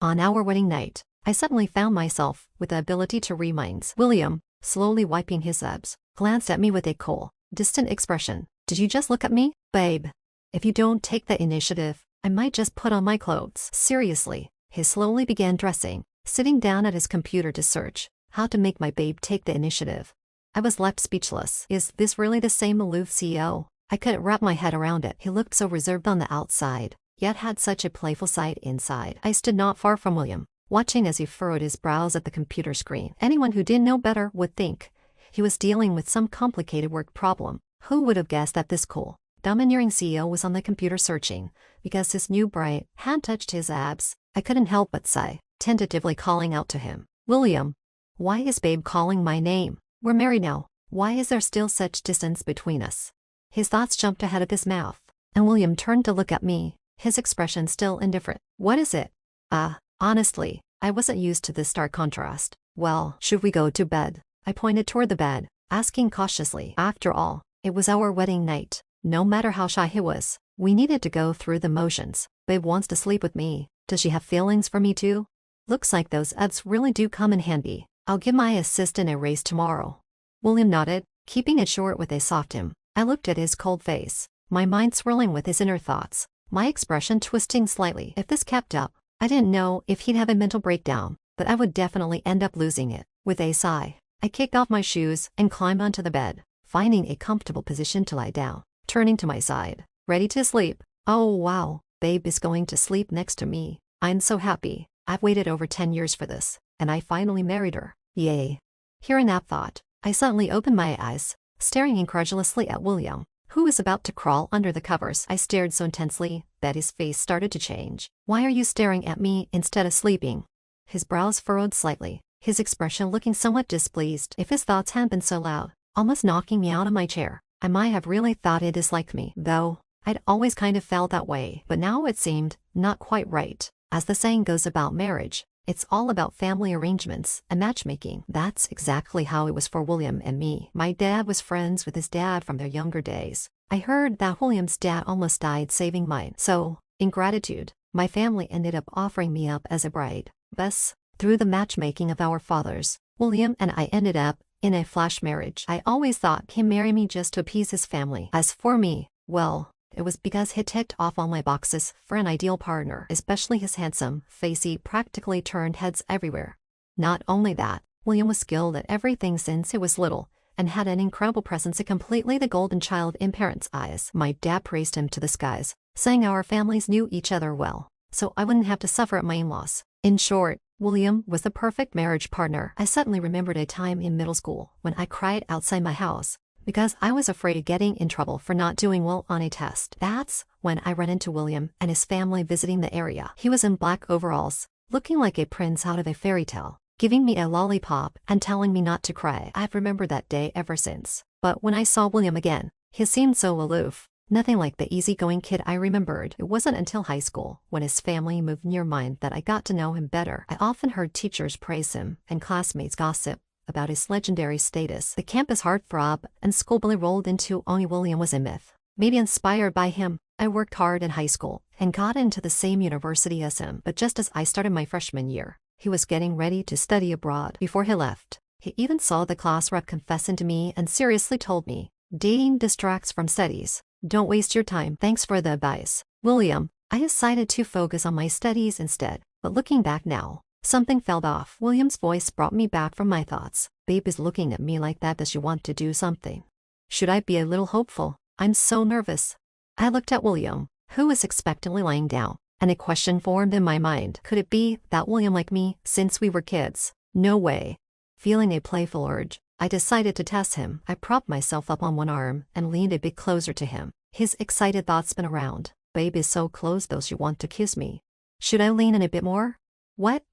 On our wedding night, I suddenly found myself with the ability to read minds. William, slowly wiping his abs, glanced at me with a cold, distant expression. Did you just look at me, babe? If you don't take the initiative, I might just put on my clothes. Seriously, he slowly began dressing, sitting down at his computer to search how to make my babe take the initiative. I was left speechless. Is this really the same aloof CEO? I couldn't wrap my head around it. He looked so reserved on the outside, yet had such a playful side inside. I stood not far from William, watching as he furrowed his brows at the computer screen. Anyone who didn't know better would think he was dealing with some complicated work problem. Who would have guessed that this cool, domineering CEO was on the computer searching because his new bride had touched his abs? I couldn't help but sigh, tentatively calling out to him, William, why is babe calling my name? We're married now. Why is there still such distance between us? His thoughts jumped ahead of his mouth, and William turned to look at me, his expression still indifferent. What is it? Honestly, I wasn't used to this stark contrast. Well, should we go to bed? I pointed toward the bed, asking cautiously. After all, it was our wedding night. No matter how shy he was, we needed to go through the motions. Babe wants to sleep with me. Does she have feelings for me too? Looks like those abs really do come in handy. I'll give my assistant a raise tomorrow. William nodded, keeping it short with a soft him. I looked at his cold face, my mind swirling with his inner thoughts, my expression twisting slightly. If this kept up, I didn't know if he'd have a mental breakdown, but I would definitely end up losing it. With a sigh, I kicked off my shoes and climbed onto the bed, finding a comfortable position to lie down, turning to my side, ready to sleep. Oh wow, babe is going to sleep next to me. I'm so happy. I've waited over 10 years for this, and I finally married her. Yay. Hearing that thought, I suddenly opened my eyes, staring incredulously at William, who was about to crawl under the covers. I stared so intensely that his face started to change. Why are you staring at me instead of sleeping? His brows furrowed slightly, his expression looking somewhat displeased. If his thoughts hadn't been so loud, almost knocking me out of my chair, I might have really thought he disliked me, though I'd always kind of felt that way. But now it seemed not quite right. As the saying goes about marriage, it's all about family arrangements and matchmaking. That's exactly how it was for William and me. My dad was friends with his dad from their younger days. I heard that William's dad almost died saving mine. So, in gratitude, my family ended up offering me up as a bride. Thus, through the matchmaking of our fathers, William and I ended up in a flash marriage. I always thought he'd marry me just to appease his family. As for me, well, it was because he ticked off all my boxes for an ideal partner, especially his handsome face. He practically turned heads everywhere. Not only that, William was skilled at everything since he was little, and had an incredible presence, completely the golden child in parents' eyes. My dad praised him to the skies, saying our families knew each other well, so I wouldn't have to suffer at my in-laws. In short, William was the perfect marriage partner. I suddenly remembered a time in middle school when I cried outside my house because I was afraid of getting in trouble for not doing well on a test. That's when I ran into William and his family visiting the area. He was in black overalls, looking like a prince out of a fairy tale, giving me a lollipop and telling me not to cry. I've remembered that day ever since. But when I saw William again, he seemed so aloof, nothing like the easygoing kid I remembered. It wasn't until high school, when his family moved near mine, that I got to know him better. I often heard teachers praise him and classmates gossip about his legendary status. The campus heartthrob and school bully rolled into only William was a myth. Maybe inspired by him, I worked hard in high school and got into the same university as him. But just as I started my freshman year, he was getting ready to study abroad. Before he left, he even saw the class rep confessing to me and seriously told me, dating distracts from studies. Don't waste your time. Thanks for the advice, William. I decided to focus on my studies instead, but looking back now, something fell off. William's voice brought me back from my thoughts. Babe is looking at me like that. Does she want to do something? Should I be a little hopeful? I'm so nervous. I looked at William, who was expectantly lying down, and a question formed in my mind. Could it be that William liked me since we were kids? No way. Feeling a playful urge, I decided to test him. I propped myself up on one arm and leaned a bit closer to him. His excited thoughts spun around. Babe is so close though, she want to kiss me. Should I lean in a bit more? What?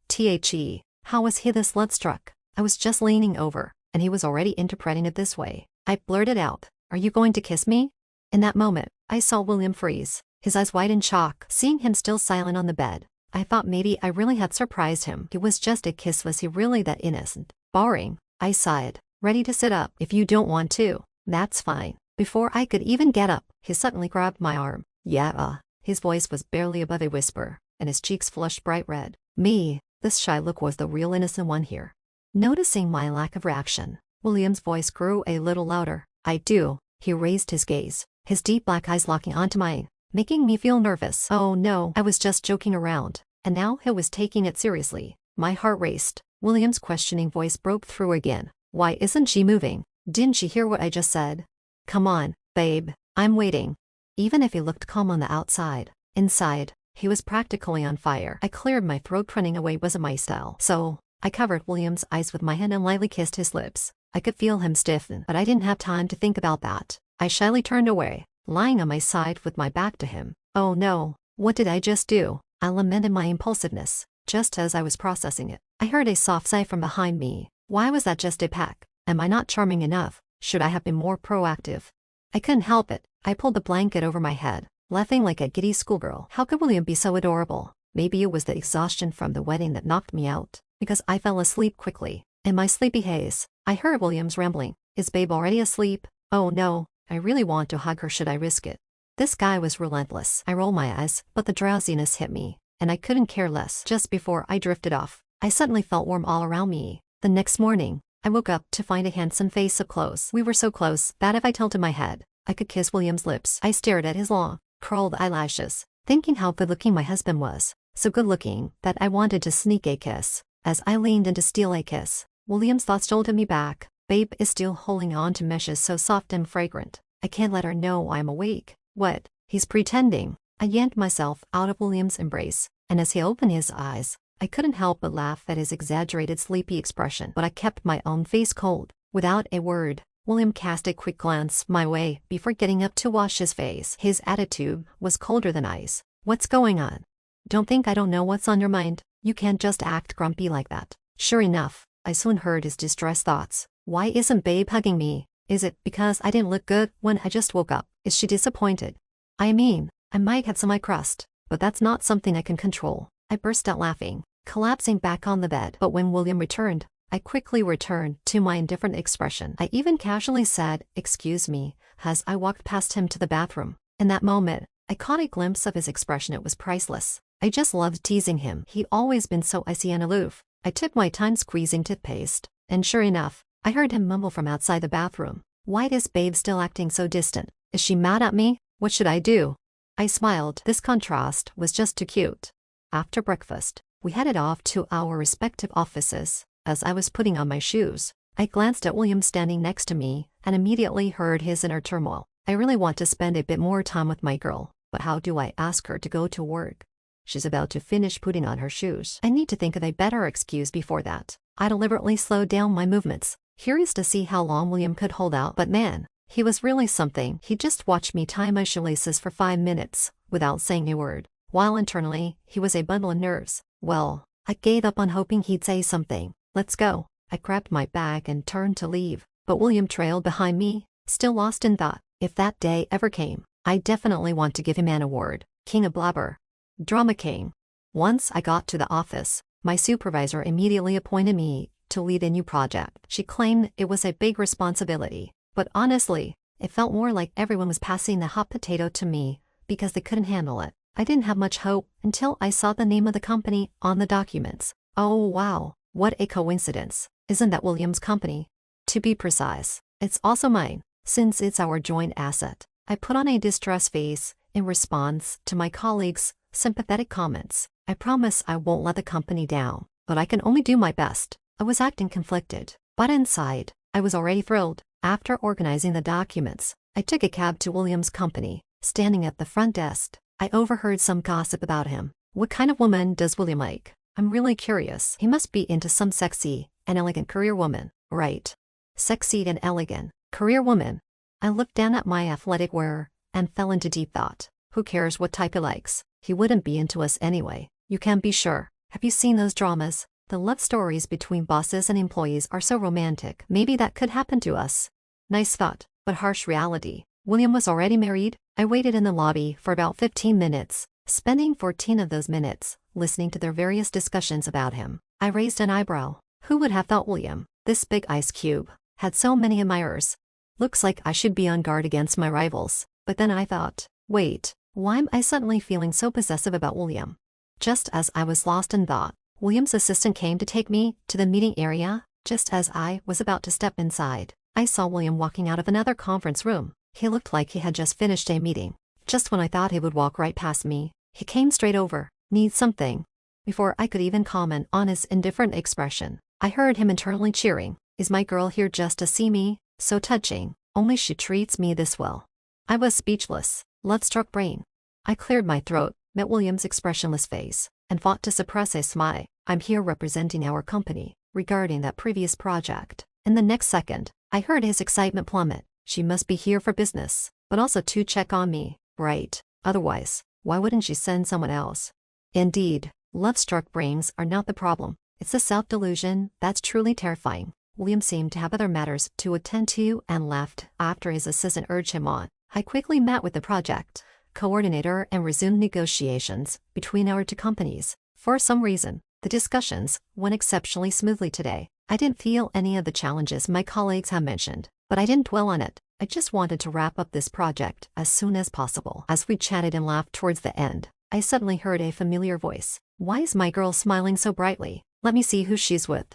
How was he this bloodstruck? I was just leaning over, and he was already interpreting it this way. I blurted out, "Are you going to kiss me?" In that moment, I saw William freeze, his eyes wide in shock. Seeing him still silent on the bed, I thought maybe I really had surprised him. It was just a kiss. Was he really that innocent? Boring. I sighed, ready to sit up. If you don't want to, that's fine. Before I could even get up, he suddenly grabbed my arm. Yeah, his voice was barely above a whisper, and his cheeks flushed bright red. Me, this shy look was the real innocent one here. Noticing my lack of reaction, William's voice grew a little louder. I do. He raised his gaze, his deep black eyes locking onto mine, making me feel nervous. Oh no, I was just joking around, and now he was taking it seriously. My heart raced. William's questioning voice broke through again. Why isn't she moving? Didn't she hear what I just said? Come on, babe, I'm waiting. Even if he looked calm on the outside, inside, he was practically on fire. I cleared my throat. Running away wasn't my style. So, I covered William's eyes with my hand and lightly kissed his lips. I could feel him stiffen, but I didn't have time to think about that. I shyly turned away, lying on my side with my back to him. Oh no, what did I just do? I lamented my impulsiveness. Just as I was processing it, I heard a soft sigh from behind me. Why was that just a peck? Am I not charming enough? Should I have been more proactive? I couldn't help it. I pulled the blanket over my head, laughing like a giddy schoolgirl. How could William be so adorable? Maybe it was the exhaustion from the wedding that knocked me out, because I fell asleep quickly. In my sleepy haze, I heard William's rambling. Is babe already asleep? Oh no, I really want to hug her. Should I risk it? This guy was relentless. I rolled my eyes, but the drowsiness hit me, and I couldn't care less. Just before I drifted off, I suddenly felt warm all around me. The next morning, I woke up to find a handsome face up close. We were so close that if I tilted my head, I could kiss William's lips. I stared at his long, curled eyelashes, thinking how good-looking my husband was. So good-looking that I wanted to sneak a kiss. As I leaned in to steal a kiss, William's thoughts jolted me back. Babe is still holding on to meshes so soft and fragrant. I can't let her know I'm awake. What? He's pretending. I yanked myself out of William's embrace, and as he opened his eyes, I couldn't help but laugh at his exaggerated sleepy expression. But I kept my own face cold. Without a word, William cast a quick glance my way before getting up to wash his face. His attitude was colder than ice. What's going on? Don't think I don't know what's on your mind. You can't just act grumpy like that. Sure enough, I soon heard his distressed thoughts. Why isn't babe hugging me? Is it because I didn't look good when I just woke up? Is she disappointed? I mean, I might have some eye crust, but that's not something I can control. I burst out laughing, collapsing back on the bed. But when William returned, I quickly returned to my indifferent expression. I even casually said, "Excuse me," as I walked past him to the bathroom. In that moment, I caught a glimpse of his expression. It was priceless. I just loved teasing him. He'd always been so icy and aloof. I took my time squeezing toothpaste, and sure enough, I heard him mumble from outside the bathroom. Why is babe still acting so distant? Is she mad at me? What should I do? I smiled. This contrast was just too cute. After breakfast, we headed off to our respective offices. As I was putting on my shoes, I glanced at William standing next to me and immediately heard his inner turmoil. I really want to spend a bit more time with my girl, but how do I ask her to go to work? She's about to finish putting on her shoes. I need to think of a better excuse before that. I deliberately slowed down my movements, curious to see how long William could hold out. But man, he was really something. He just watched me tie my shoelaces for 5 minutes, without saying a word, while internally, he was a bundle of nerves. Well, I gave up on hoping he'd say something. Let's go. I grabbed my bag and turned to leave, but William trailed behind me, still lost in thought. If that day ever came, I definitely want to give him an award. King of Blabber. Drama King. Once I got to the office, my supervisor immediately appointed me to lead a new project. She claimed it was a big responsibility, but honestly, it felt more like everyone was passing the hot potato to me because they couldn't handle it. I didn't have much hope until I saw the name of the company on the documents. Oh wow, what a coincidence. Isn't that William's company? To be precise, it's also mine, since it's our joint asset. I put on a distressed face in response to my colleagues' sympathetic comments. I promise I won't let the company down, but I can only do my best. I was acting conflicted, but inside, I was already thrilled. After organizing the documents, I took a cab to William's company. Standing at the front desk, I overheard some gossip about him. What kind of woman does William like? I'm really curious. He must be into some sexy and elegant career woman, right? Sexy and elegant career woman. I looked down at my athletic wear and fell into deep thought. Who cares what type he likes? He wouldn't be into us anyway. You can be sure. Have you seen those dramas? The love stories between bosses and employees are so romantic. Maybe that could happen to us. Nice thought, but harsh reality. William was already married. I waited in the lobby for about 15 minutes, spending 14 of those minutes listening to their various discussions about him. I raised an eyebrow. Who would have thought William, this big ice cube, had so many admirers? Looks like I should be on guard against my rivals. But then I thought, wait, why am I suddenly feeling so possessive about William? Just as I was lost in thought, William's assistant came to take me to the meeting area. Just as I was about to step inside, I saw William walking out of another conference room. He looked like he had just finished a meeting. Just when I thought he would walk right past me, he came straight over. Need something? Before I could even comment on his indifferent expression, I heard him internally cheering. Is my girl here just to see me? So touching. Only she treats me this well. I was speechless. Love-struck brain. I cleared my throat, met William's expressionless face, and fought to suppress a smile. I'm here representing our company regarding that previous project. In the next second, I heard his excitement plummet. She must be here for business, but also to check on me, right? Otherwise, why wouldn't she send someone else? Indeed, love-struck brains are not the problem. It's the self-delusion that's truly terrifying. William seemed to have other matters to attend to and left after his assistant urged him on. I quickly met with the project coordinator and resumed negotiations between our two companies. For some reason, the discussions went exceptionally smoothly today. I didn't feel any of the challenges my colleagues had mentioned, but I didn't dwell on it. I just wanted to wrap up this project as soon as possible. As we chatted and laughed towards the end, I suddenly heard a familiar voice. Why is my girl smiling so brightly? Let me see who she's with.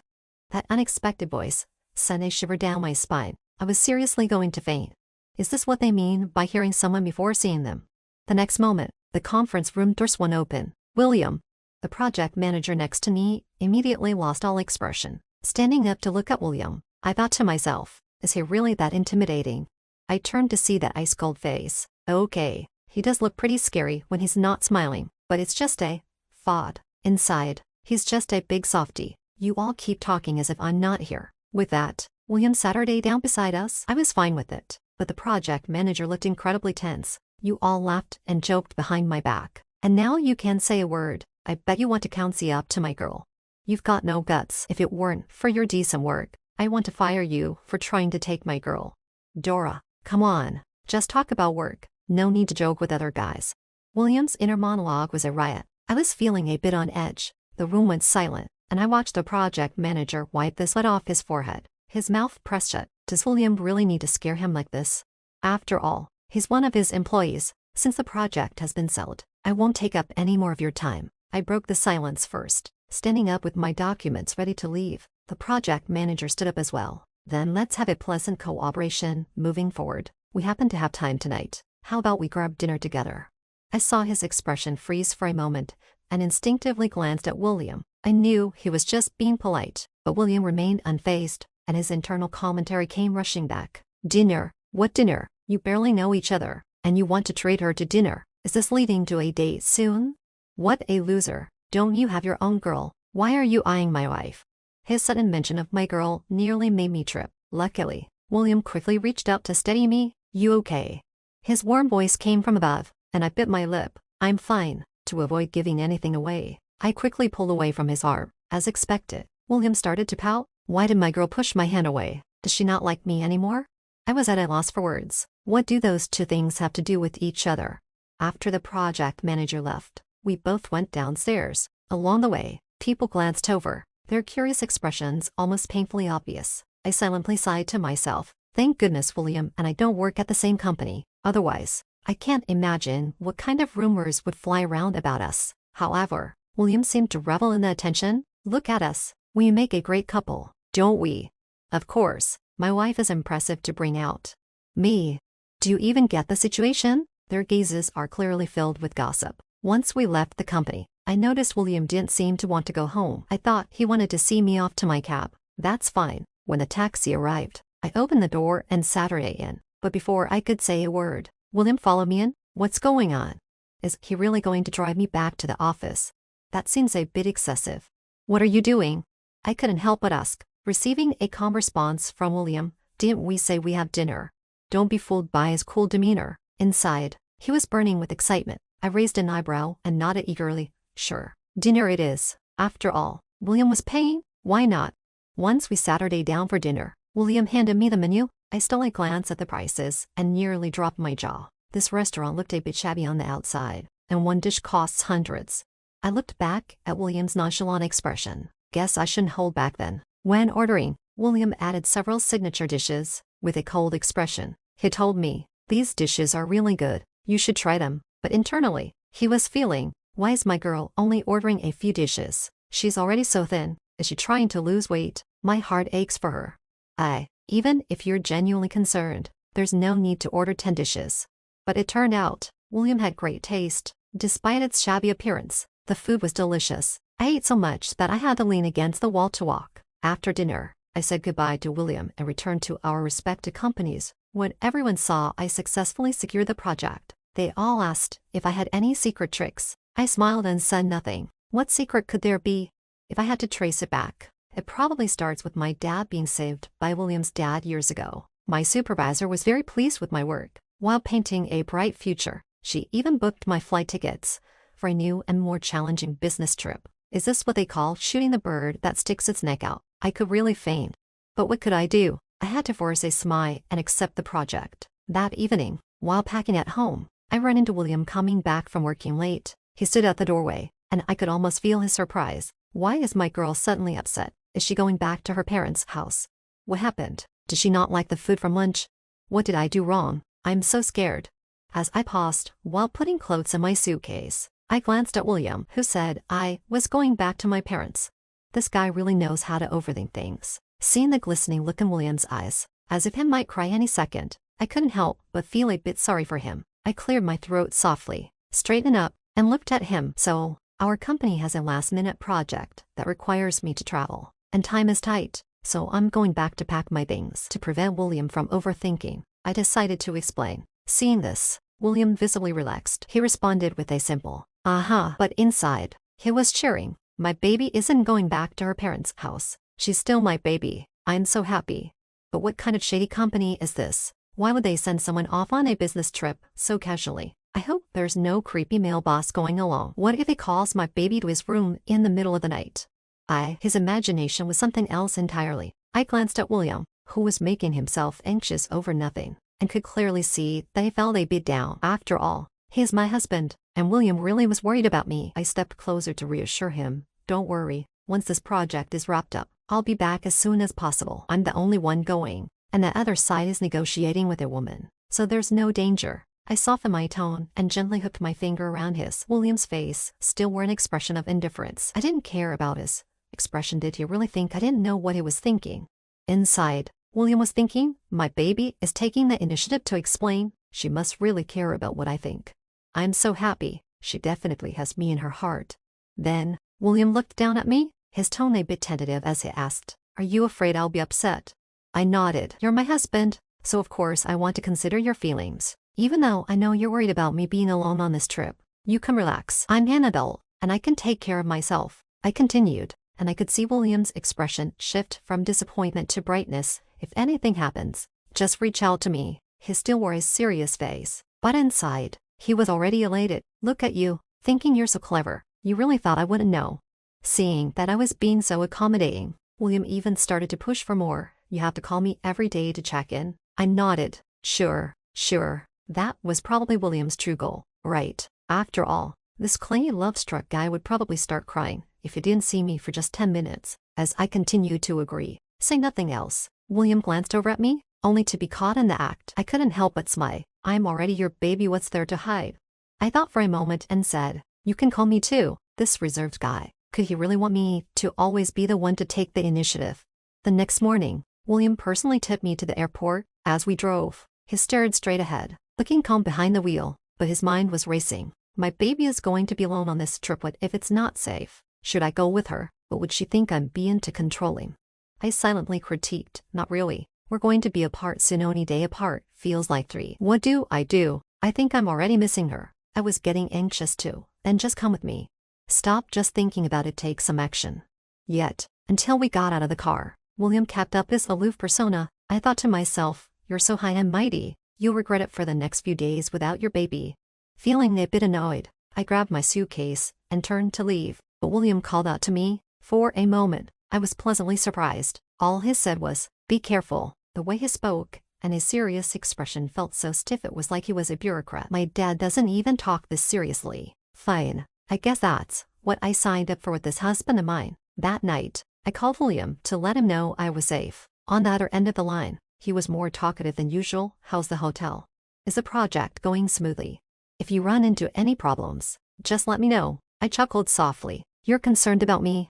That unexpected voice sent a shiver down my spine. I was seriously going to faint. Is this what they mean by hearing someone before seeing them? The next moment, the conference room door swung open. William, the project manager next to me, immediately lost all expression. Standing up to look at William, I thought to myself, is he really that intimidating? I turned to see that ice-cold face. Okay, he does look pretty scary when he's not smiling, but it's just a facade. Inside, he's just a big softie. You all keep talking as if I'm not here. With that, William sat down beside us. I was fine with it, but the project manager looked incredibly tense. You all laughed and joked behind my back. And now you can't say a word. I bet you want to county up to my girl. You've got no guts. If it weren't for your decent work, I want to fire you for trying to take my girl. Dora, come on. Just talk about work. No need to joke with other guys. William's inner monologue was a riot. I was feeling a bit on edge. The room went silent, and I watched the project manager wipe the sweat off his forehead. His mouth pressed shut. Does William really need to scare him like this? After all, he's one of his employees. Since the project has been sold, I won't take up any more of your time. I broke the silence first, standing up with my documents ready to leave. The project manager stood up as well. Then let's have a pleasant cooperation moving forward. We happen to have time tonight. How about we grab dinner together? I saw his expression freeze for a moment and instinctively glanced at William. I knew he was just being polite, but William remained unfazed, and his internal commentary came rushing back. Dinner? What dinner? You barely know each other, and you want to treat her to dinner. Is this leading to a date soon? What a loser. Don't you have your own girl? Why are you eyeing my wife? His sudden mention of my girl nearly made me trip. Luckily, William quickly reached out to steady me. You okay? His warm voice came from above, and I bit my lip. I'm fine. To avoid giving anything away, I quickly pulled away from his arm. As expected, William started to pout. Why did my girl push my hand away? Does she not like me anymore? I was at a loss for words. What do those two things have to do with each other? After the project manager left, we both went downstairs. Along the way, people glanced over, their curious expressions almost painfully obvious. I silently sighed to myself. Thank goodness William and I don't work at the same company. Otherwise, I can't imagine what kind of rumors would fly around about us. However, William seemed to revel in the attention. Look at us. We make a great couple, don't we? Of course, my wife is impressive to bring out. Me. Do you even get the situation? Their gazes are clearly filled with gossip. Once we left the company, I noticed William didn't seem to want to go home. I thought he wanted to see me off to my cab. That's fine. When the taxi arrived, I opened the door and sat her in. But before I could say a word, William followed me in. What's going on? Is he really going to drive me back to the office? That seems a bit excessive. What are you doing? I couldn't help but ask. Receiving a calm response from William, didn't we say we have dinner? Don't be fooled by his cool demeanor. Inside, he was burning with excitement. I raised an eyebrow and nodded eagerly. Sure. Dinner it is. After all, William was paying. Why not? Once we sat down for dinner, William handed me the menu. I stole a glance at the prices and nearly dropped my jaw. This restaurant looked a bit shabby on the outside, and one dish costs hundreds. I looked back at William's nonchalant expression. Guess I shouldn't hold back then. When ordering, William added several signature dishes, with a cold expression. He told me, these dishes are really good. You should try them. But internally, he was feeling, why is my girl only ordering a few dishes? She's already so thin. Is she trying to lose weight? My heart aches for her. Even if you're genuinely concerned, there's no need to order 10 dishes. But it turned out, William had great taste. Despite its shabby appearance, the food was delicious. I ate so much that I had to lean against the wall to walk. After dinner, I said goodbye to William and returned to our respective companies. When everyone saw I successfully secured the project, they all asked if I had any secret tricks. I smiled and said nothing. What secret could there be? If I had to trace it back, it probably starts with my dad being saved by William's dad years ago. My supervisor was very pleased with my work. While painting a bright future, she even booked my flight tickets for a new and more challenging business trip. Is this what they call shooting the bird that sticks its neck out? I could really faint. But what could I do? I had to force a smile and accept the project. That evening, while packing at home, I ran into William coming back from working late. He stood at the doorway, and I could almost feel his surprise. Why is my girl suddenly upset? Is she going back to her parents' house? What happened? Did she not like the food from lunch? What did I do wrong? I'm so scared. As I paused, while putting clothes in my suitcase, I glanced at William, who said I was going back to my parents. This guy really knows how to overthink things. Seeing the glistening look in William's eyes, as if he might cry any second, I couldn't help but feel a bit sorry for him. I cleared my throat softly, straightened up, and looked at him. So, our company has a last-minute project that requires me to travel, and time is tight, so I'm going back to pack my things. To prevent William from overthinking, I decided to explain. Seeing this, William visibly relaxed. He responded with a simple, but inside, he was cheering. My baby isn't going back to her parents' house. She's still my baby. I'm so happy. But what kind of shady company is this? Why would they send someone off on a business trip so casually? I hope there's no creepy male boss going along. What if he calls my baby to his room in the middle of the night? His imagination was something else entirely. I glanced at William, who was making himself anxious over nothing, and could clearly see that he felt a bit down. After all, he is my husband, and William really was worried about me. I stepped closer to reassure him. Don't worry, once this project is wrapped up, I'll be back as soon as possible. I'm the only one going, and the other side is negotiating with a woman, so there's no danger. I softened my tone and gently hooked my finger around his. William's face still wore an expression of indifference. I didn't care about his expression. Did he really think I didn't know what he was thinking? Inside, William was thinking, my baby is taking the initiative to explain. She must really care about what I think. I'm so happy. She definitely has me in her heart. Then, William looked down at me, his tone a bit tentative as he asked, are you afraid I'll be upset? I nodded. You're my husband, so of course I want to consider your feelings. Even though I know you're worried about me being alone on this trip, you can relax. I'm an adult, and I can take care of myself. I continued, and I could see William's expression shift from disappointment to brightness. If anything happens, just reach out to me. He still wore a serious face, but inside, he was already elated. Look at you, thinking you're so clever. You really thought I wouldn't know. Seeing that I was being so accommodating, William even started to push for more. You have to call me every day to check in. I nodded. Sure. That was probably William's true goal, right? After all, this clingy love-struck guy would probably start crying if he didn't see me for just 10 minutes. As I continued to agree, say nothing else, William glanced over at me, only to be caught in the act. I couldn't help but smile. I'm already your baby, what's there to hide? I thought for a moment and said, you can call me too. This reserved guy, could he really want me to always be the one to take the initiative? The next morning, William personally took me to the airport. As we drove, he stared straight ahead, looking calm behind the wheel, but his mind was racing. My baby is going to be alone on this trip. What if it's not safe? Should I go with her? But would she think I'm being too controlling? I silently critiqued, not really. We're going to be apart soon. Only day apart feels like 3. What do? I think I'm already missing her. I was getting anxious too. Then just come with me. Stop just thinking about it, take some action. Yet, until we got out of the car, William kept up his aloof persona. I thought to myself, you're so high and mighty, you'll regret it for the next few days without your baby. Feeling a bit annoyed, I grabbed my suitcase and turned to leave, but William called out to me. For a moment, I was pleasantly surprised. All he said was, be careful. The way he spoke, and his serious expression felt so stiff it was like he was a bureaucrat. My dad doesn't even talk this seriously. Fine, I guess that's what I signed up for with this husband of mine. That night, I called William to let him know I was safe. On the other end of the line, he was more talkative than usual. How's the hotel? Is the project going smoothly? If you run into any problems, just let me know. I chuckled softly. You're concerned about me?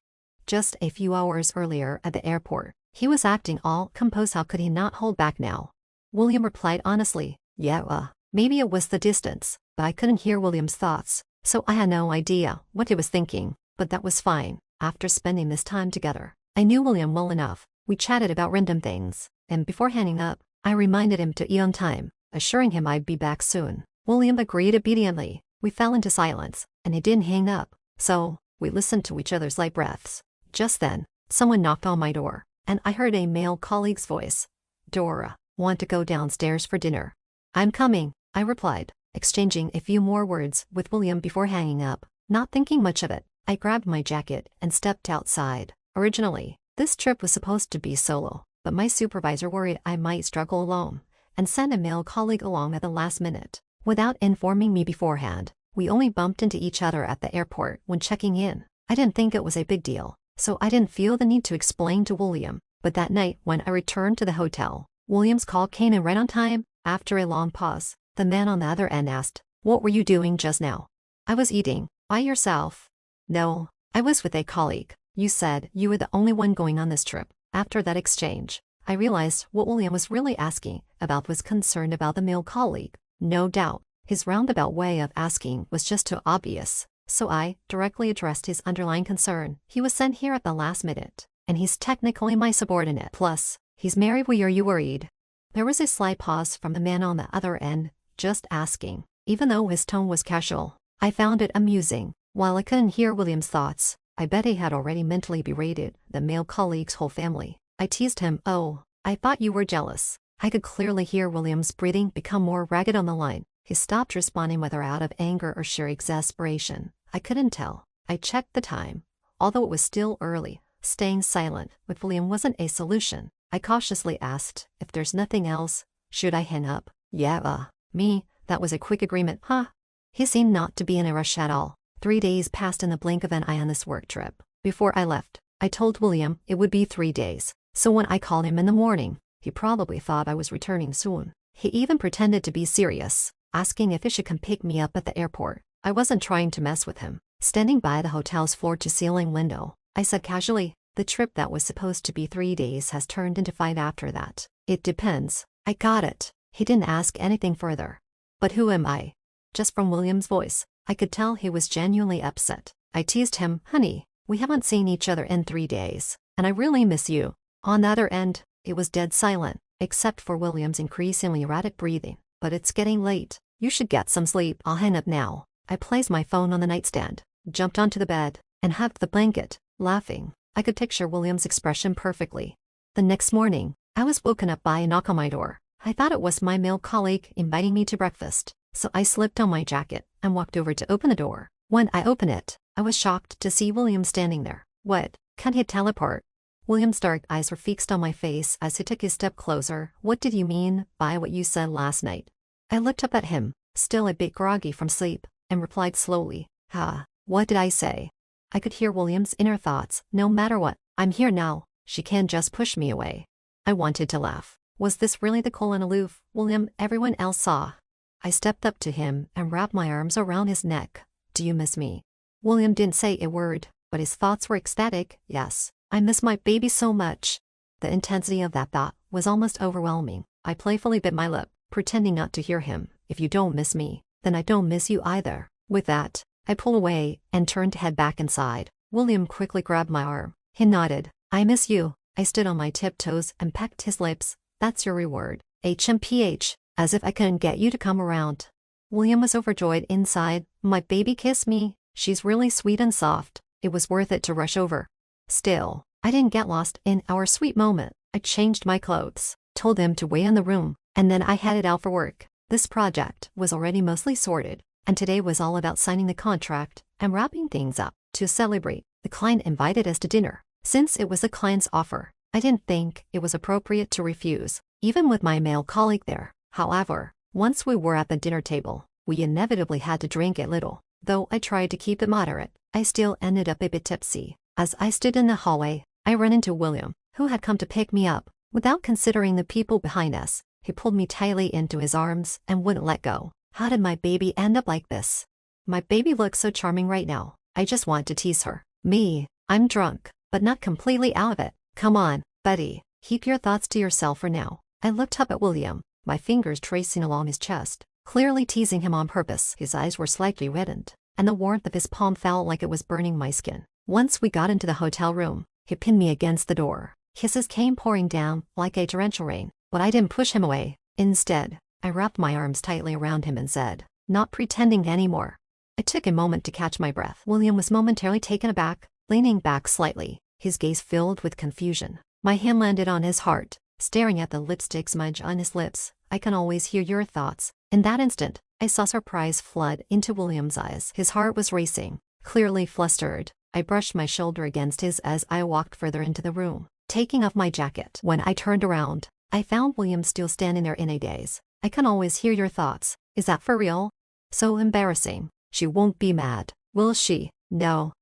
just a few hours earlier at the airport. He was acting all composed. How could he not hold back now? William replied honestly, yeah, maybe it was the distance, but I couldn't hear William's thoughts, so I had no idea what he was thinking, but that was fine. After spending this time together, I knew William well enough. We chatted about random things, and before hanging up, I reminded him to eat on time, assuring him I'd be back soon. William agreed obediently. We fell into silence, and he didn't hang up, so we listened to each other's light breaths. Just then, someone knocked on my door, and I heard a male colleague's voice. Dora, want to go downstairs for dinner? I'm coming, I replied, exchanging a few more words with William before hanging up. Not thinking much of it, I grabbed my jacket and stepped outside. Originally, this trip was supposed to be solo, but my supervisor worried I might struggle alone, and sent a male colleague along at the last minute. Without informing me beforehand, we only bumped into each other at the airport when checking in. I didn't think it was a big deal, so I didn't feel the need to explain to William. But that night when I returned to the hotel, William's call came in right on time. After a long pause, the man on the other end asked, "What were you doing just now?" I was eating. By yourself? No, I was with a colleague. You said you were the only one going on this trip. After that exchange, I realized what William was really asking about was concerned about the male colleague. No doubt, his roundabout way of asking was just too obvious, so I directly addressed his underlying concern. He was sent here at the last minute, and he's technically my subordinate. Plus, he's married. Were you worried? There was a slight pause from the man on the other end, just asking. Even though his tone was casual, I found it amusing. While I couldn't hear William's thoughts, I bet he had already mentally berated the male colleague's whole family. I teased him, "Oh, I thought you were jealous." I could clearly hear William's breathing become more ragged on the line. He stopped responding, whether out of anger or sheer exasperation. I couldn't tell. I checked the time. Although it was still early, staying silent with William wasn't a solution. I cautiously asked, "If there's nothing else, should I hang up?" "Yeah, me." That was a quick agreement. Huh? He seemed not to be in a rush at all. 3 days passed in the blink of an eye on this work trip. Before I left, I told William it would be 3 days, so when I called him in the morning, he probably thought I was returning soon. He even pretended to be serious, asking if he should come pick me up at the airport. I wasn't trying to mess with him. Standing by the hotel's floor-to-ceiling window, I said casually, "The trip that was supposed to be 3 days has turned into 5 after that." "It depends." I got it. He didn't ask anything further. But who am I? Just from William's voice, I could tell he was genuinely upset. I teased him, "Honey, we haven't seen each other in 3 days, and I really miss you." On the other end, it was dead silent, except for William's increasingly erratic breathing. "But it's getting late. You should get some sleep." "I'll hang up now." I placed my phone on the nightstand, jumped onto the bed, and hugged the blanket, laughing. I could picture William's expression perfectly. The next morning, I was woken up by a knock on my door. I thought it was my male colleague inviting me to breakfast, so I slipped on my jacket and walked over to open the door. When I opened it, I was shocked to see William standing there. "What? Can't he teleport?" William's dark eyes were fixed on my face as he took a step closer. "What did you mean by what you said last night?" I looked up at him, still a bit groggy from sleep, and replied slowly, What did I say?" I could hear William's inner thoughts. "No matter what, I'm here now. She can't just push me away." I wanted to laugh. Was this really the cool and aloof William everyone else saw? I stepped up to him and wrapped my arms around his neck. "Do you miss me?" William didn't say a word, but his thoughts were ecstatic. "Yes, I miss my baby so much." The intensity of that thought was almost overwhelming. I playfully bit my lip, pretending not to hear him. "If you don't miss me, then I don't miss you either." With that, I pulled away and turned to head back inside. William quickly grabbed my arm. He nodded. "I miss you." I stood on my tiptoes and pecked his lips. "That's your reward." HMPH, as if I couldn't get you to come around. William was overjoyed inside. "My baby kissed me. She's really sweet and soft." It was worth it to rush over. Still, I didn't get lost in our sweet moment. I changed my clothes, told him to wait in the room, and then I headed out for work. This project was already mostly sorted, and today was all about signing the contract and wrapping things up. To celebrate, the client invited us to dinner. Since it was the client's offer, I didn't think it was appropriate to refuse, even with my male colleague there. However, once we were at the dinner table, we inevitably had to drink a little. Though I tried to keep it moderate, I still ended up a bit tipsy. As I stood in the hallway, I ran into William, who had come to pick me up. Without considering the people behind us, he pulled me tightly into his arms and wouldn't let go. "How did my baby end up like this?" "My baby looks so charming right now. I just want to tease her." "Me, I'm drunk." but not completely out of it. Come on, Betty, keep your thoughts to yourself for now. I looked up at William, my fingers tracing along his chest, clearly teasing him on purpose. His eyes were slightly reddened, and the warmth of his palm felt like it was burning my skin. Once we got into the hotel room, he pinned me against the door. Kisses came pouring down like a torrential rain, but I didn't push him away. Instead, I wrapped my arms tightly around him and said, "Not pretending anymore." It took a moment to catch my breath. William was momentarily taken aback, leaning back slightly, his gaze filled with confusion. My hand landed on his heart, staring at the lipstick smudge on his lips. "I can always hear your thoughts." In that instant, I saw surprise flood into William's eyes. His heart was racing, clearly flustered. I brushed my shoulder against his as I walked further into the room, taking off my jacket. When I turned around, I found William still standing there in a daze. "I can always hear your thoughts. Is that for real?" So embarrassing. She won't be mad, will she? No,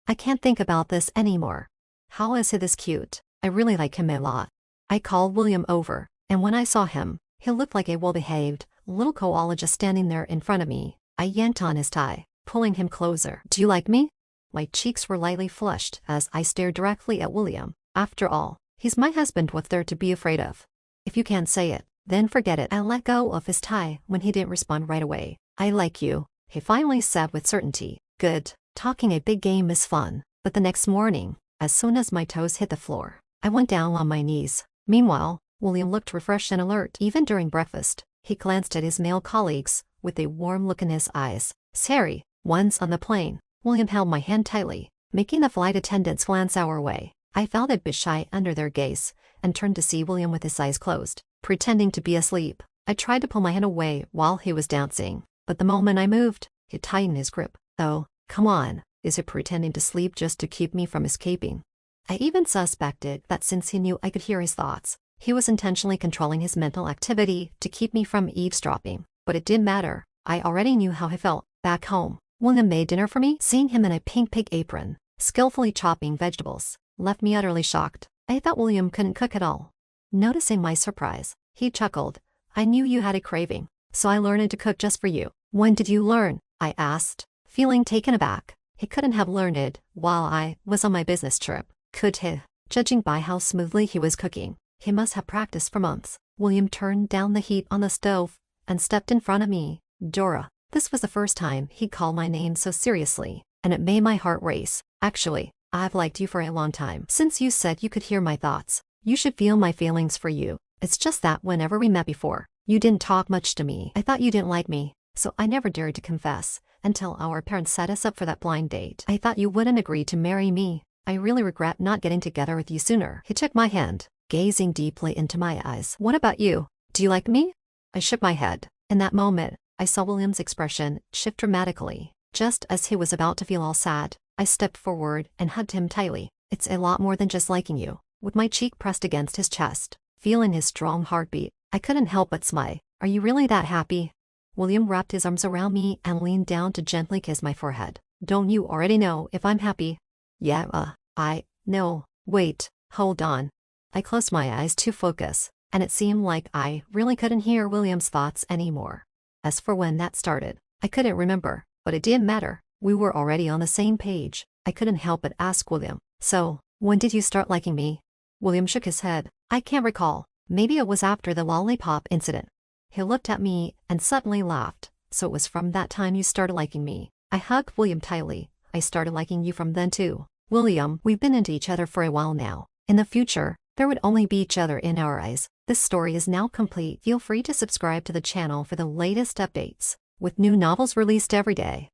I can't think about this anymore. How is he this cute? I really like him a lot. I called William over, and when I saw him, he looked like a well-behaved little koala just standing there in front of me. I yanked on his tie, pulling him closer. "Do you like me?" My cheeks were lightly flushed as I stared directly at William. After all, he's my husband. What's there to be afraid of? If you can't say it, then forget it. I let go of his tie when he didn't respond right away. "I like you," he finally said with certainty. "Good. Talking a big game is fun." But the next morning, as soon as my toes hit the floor, I went down on my knees. Meanwhile, William looked refreshed and alert. Even during breakfast, he glanced at his male colleagues with a warm look in his eyes. "Harry." Once on the plane, William held my hand tightly, making the flight attendants glance our way. I felt a bit shy under their gaze, and turned to see William with his eyes closed, pretending to be asleep. I tried to pull my hand away while he was dancing, but the moment I moved, he tightened his grip. "Oh, come on, is he pretending to sleep just to keep me from escaping?" I even suspected that since he knew I could hear his thoughts, he was intentionally controlling his mental activity to keep me from eavesdropping. But it didn't matter. I already knew how he felt. Back home, William made dinner for me. Seeing him in a pink pig apron, skillfully chopping vegetables, left me utterly shocked. I thought William couldn't cook at all. Noticing my surprise, he chuckled. "I knew you had a craving, so I learned to cook just for you." "When did you learn?" I asked, feeling taken aback. He couldn't have learned it while I was on my business trip, could he? Judging by how smoothly he was cooking, he must have practiced for months. William turned down the heat on the stove and stepped in front of me. "Dora." This was the first time he called my name so seriously, and it made my heart race. "Actually, I've liked you for a long time. Since you said you could hear my thoughts, you should feel my feelings for you. It's just that whenever we met before, you didn't talk much to me. I thought you didn't like me, so I never dared to confess until our parents set us up for that blind date. I thought you wouldn't agree to marry me. I really regret not getting together with you sooner." He took my hand, gazing deeply into my eyes. "What about you? Do you like me?" I shook my head. In that moment, I saw William's expression shift dramatically. Just as he was about to feel all sad, I stepped forward and hugged him tightly. "It's a lot more than just liking you." With my cheek pressed against his chest, feeling his strong heartbeat, I couldn't help but smile. "Are you really that happy?" William wrapped his arms around me and leaned down to gently kiss my forehead. "Don't you already know if I'm happy?" "Yeah, no. Wait, hold on." I closed my eyes to focus, and it seemed like I really couldn't hear William's thoughts anymore. As for when that started, I couldn't remember, but it didn't matter. We were already on the same page. I couldn't help but ask William, "So, when did you start liking me?" William shook his head. "I can't recall. Maybe it was after the lollipop incident." He looked at me and suddenly laughed. "So it was from that time you started liking me?" I hugged William tightly. "I started liking you from then too." "William, we've been into each other for a while now. In the future, there would only be each other in our eyes." This story is now complete. Feel free to subscribe to the channel for the latest updates, with new novels released every day.